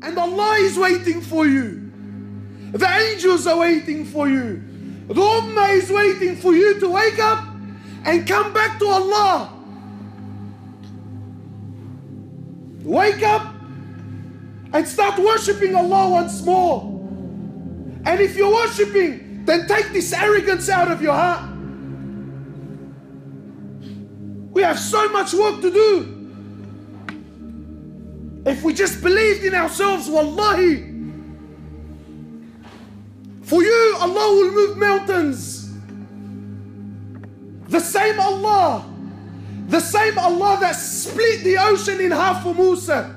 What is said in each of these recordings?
And Allah is waiting for you. The angels are waiting for you. The Ummah is waiting for you to wake up and come back to Allah. Wake up and start worshipping Allah once more. And if you're worshipping, then take this arrogance out of your heart. We have so much work to do. If we just believed in ourselves, wallahi, for you, Allah will move mountains. The same Allah that split the ocean in half for Musa,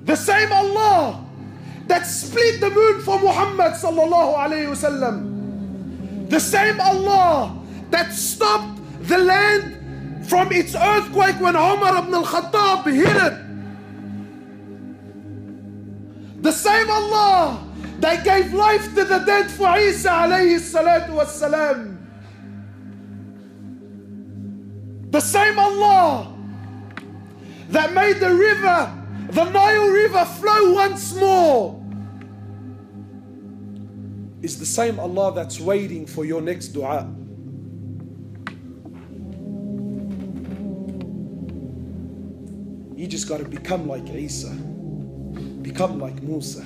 the same Allah that split the moon for Muhammad sallallahu alayhi wasallam, the same Allah that stopped the land from its earthquake when Umar ibn al-Khattab hit it, the same Allah that gave life to the dead for Isa alayhi salatu wassalam, the same Allah that made the river, the Nile River, flow once more, is the same Allah that's waiting for your next dua. You just got to become like Isa, become like Musa,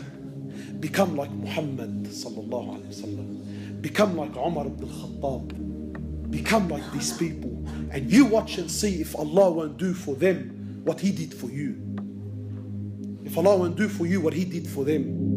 become like Muhammad sallallahu alaihi wasallam, become like Umar ibn al-Khattab, become like these people, and you watch and see if Allah won't do for them what He did for you. If Allah won't do for you what He did for them.